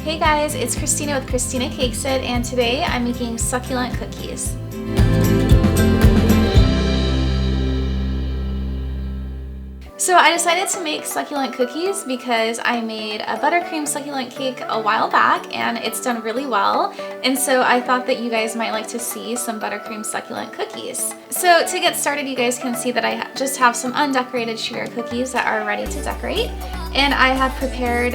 Hey guys, it's Christina with Christina Cakes It, and today I'm making succulent cookies. So I decided to make succulent cookies because I made a buttercream succulent cake a while back and it's done really well. And so I thought that you guys might like to see some buttercream succulent cookies. So to get started, you guys can see that I just have some undecorated sugar cookies that are ready to decorate. And I have prepared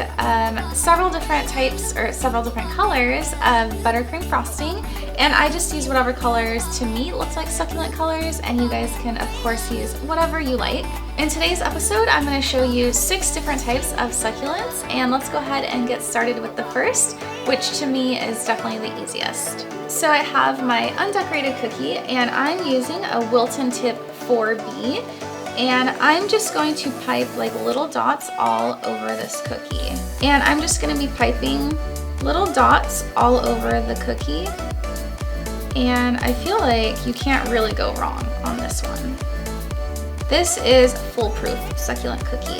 several different types or several different colors of buttercream frosting. And I just use whatever colors to me looks like succulent colors, and you guys can of course use whatever you like. In today's episode, I'm going to show you 6 different types of succulents, and let's go ahead and get started with the first, which to me is definitely the easiest. So I have my undecorated cookie, and I'm using a Wilton Tip 4B, and I'm just going to pipe like little dots all over this cookie. And I'm just going to be piping little dots all over the cookie, and I feel like you can't really go wrong on this one. This is foolproof succulent cookie.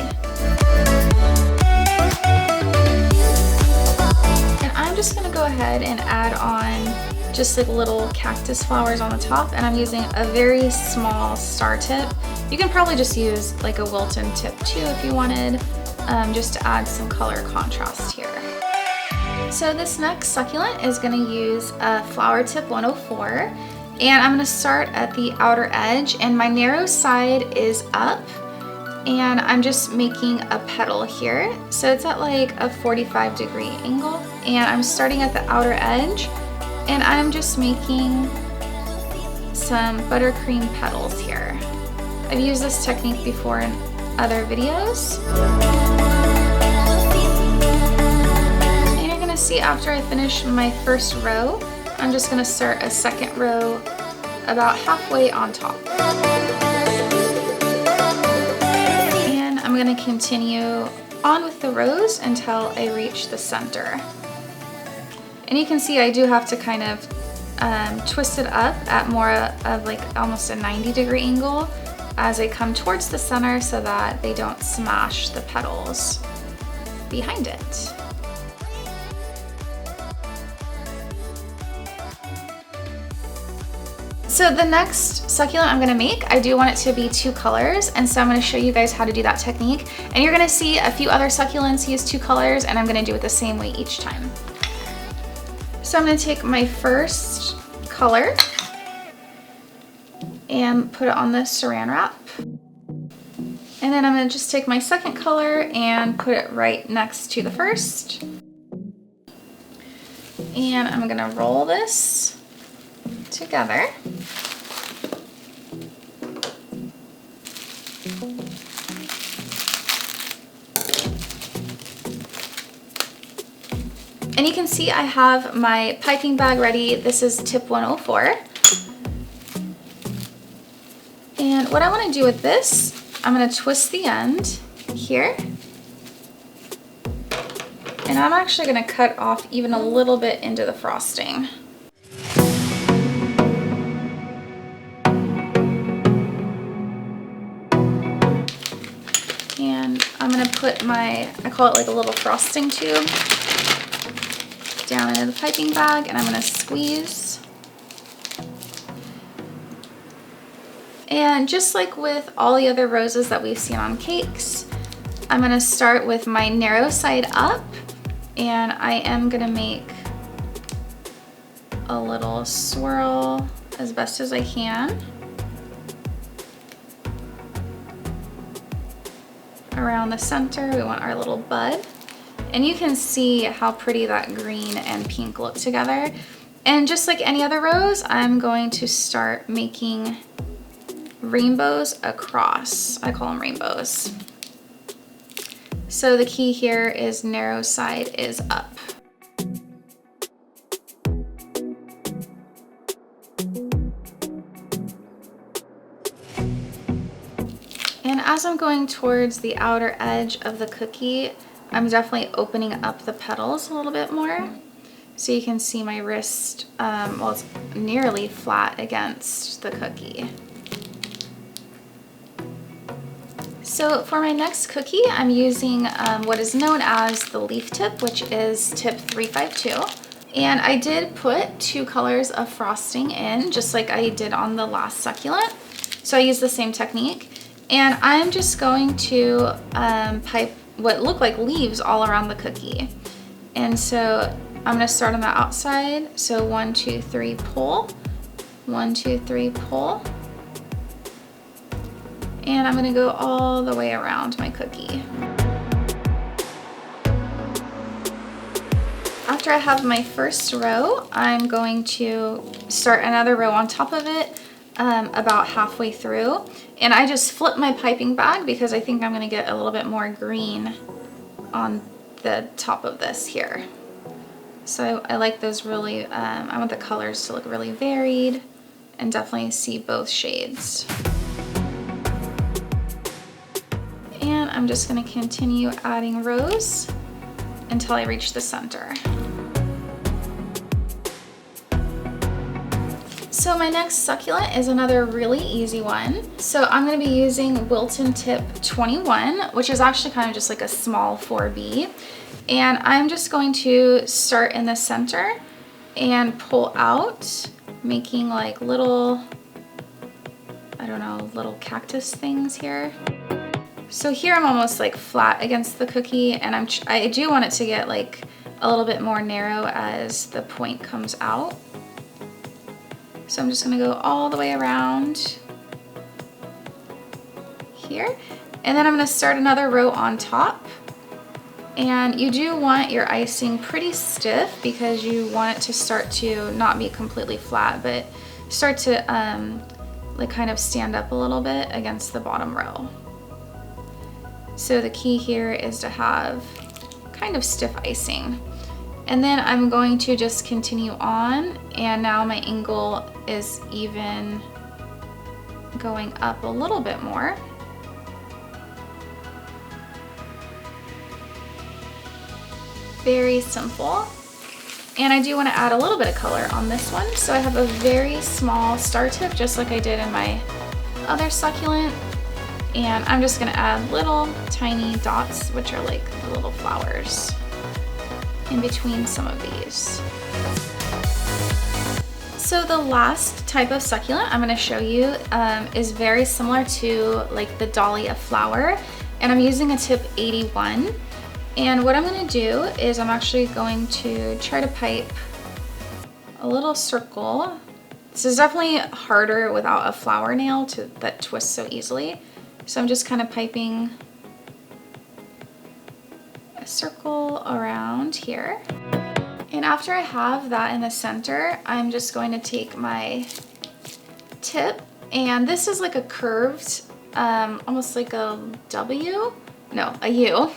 And I'm just gonna go ahead and add on just like little cactus flowers on the top, and I'm using a very small star tip. You can probably just use like a Wilton tip too if you wanted, just to add some color contrast here. So this next succulent is gonna use a flower tip 104. And I'm gonna start at the outer edge, and my narrow side is up, and I'm just making a petal here. So it's at like a 45-degree angle, and I'm starting at the outer edge, and I'm just making some buttercream petals here. I've used this technique before in other videos. And you're gonna see after I finish my first row, I'm just gonna start a second row about halfway on top. And I'm gonna continue on with the rows until I reach the center. And you can see I do have to kind of twist it up at more of like almost a 90-degree angle as I come towards the center so that they don't smash the petals behind it. So the next succulent I'm gonna make, I do want it to be 2 colors, and so I'm gonna show you guys how to do that technique. And you're gonna see a few other succulents use 2 colors, and I'm gonna do it the same way each time. So I'm gonna take my first color and put it on the saran wrap. And then I'm gonna just take my second color and put it right next to the first. And I'm gonna roll this together. And you can see I have my piping bag ready. This is tip 104. And what I want to do with this, I'm going to twist the end here. And I'm actually going to cut off even a little bit into the frosting. And I'm gonna put my, I call it like a little frosting tube, down into the piping bag, and I'm gonna squeeze. And just like with all the other roses that we've seen on cakes, I'm gonna start with my narrow side up, and I am gonna make a little swirl as best as I can around the center. We want our little bud, and you can see how pretty that green and pink look together. And just like any other rose, I'm going to start making rainbows across. I call them rainbows. So the key here is narrow side is up. And as I'm going towards the outer edge of the cookie, I'm definitely opening up the petals a little bit more. So you can see my wrist, well, it's nearly flat against the cookie. So for my next cookie, I'm using what is known as the leaf tip, which is tip 352. And I did put 2 colors of frosting in, just like I did on the last succulent. So I used the same technique. And I'm just going to pipe what look like leaves all around the cookie. And so I'm gonna start on the outside. So 1, 2, 3, pull. 1, 2, 3, pull. And I'm gonna go all the way around my cookie. After I have my first row, I'm going to start another row on top of it about halfway through. And I just flip my piping bag because I think I'm gonna get a little bit more green on the top of this here. So I like those really, I want the colors to look really varied and definitely see both shades. And I'm just gonna continue adding rows until I reach the center. So my next succulent is another really easy one. So I'm gonna be using Wilton Tip 21, which is actually kind of just like a small 4B. And I'm just going to start in the center and pull out, making like little, I don't know, little cactus things here. So here I'm almost like flat against the cookie, and I do want it to get like a little bit more narrow as the point comes out. So I'm just gonna go all the way around here. And then I'm gonna start another row on top. And you do want your icing pretty stiff because you want it to start to not be completely flat, but start to like kind of stand up a little bit against the bottom row. So the key here is to have kind of stiff icing. And then I'm going to just continue on, and now my angle is even going up a little bit more. Very simple. And I do want to add a little bit of color on this one. So I have a very small star tip, just like I did in my other succulent. And I'm just gonna add little tiny dots, which are like the little flowers in between some of these. So the last type of succulent I'm gonna show you is very similar to like the dahlia flower, and I'm using a tip 81. And what I'm gonna do is I'm actually going to try to pipe a little circle. This is definitely harder without a flower nail that twists so easily. So I'm just kind of piping a circle around here. And after I have that in the center, I'm just going to take my tip, and this is like a curved, almost like a W, no, a U.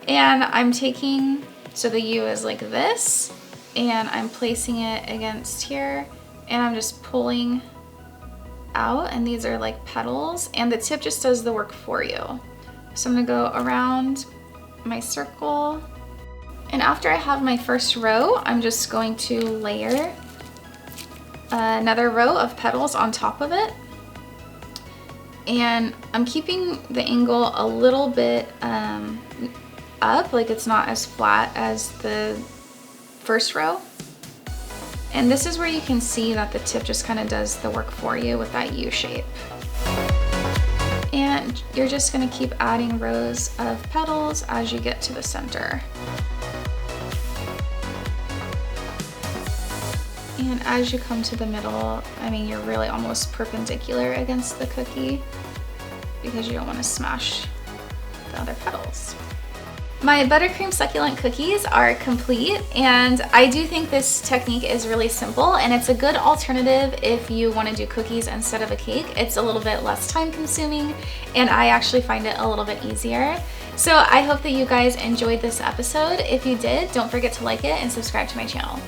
And I'm taking, so the U is like this, and I'm placing it against here, and I'm just pulling out, and these are like petals, and the tip just does the work for you. So I'm gonna go around my circle, and after I have my first row, I'm just going to layer another row of petals on top of it, and I'm keeping the angle a little bit up, like it's not as flat as the first row. And this is where you can see that the tip just kind of does the work for you with that U shape. And you're just gonna keep adding rows of petals as you get to the center. And as you come to the middle, I mean, you're really almost perpendicular against the cookie because you don't want to smash the other petals. My buttercream succulent cookies are complete, and I do think this technique is really simple, and it's a good alternative if you want to do cookies instead of a cake. It's a little bit less time consuming, and I actually find it a little bit easier. So I hope that you guys enjoyed this episode. If you did, don't forget to like it and subscribe to my channel.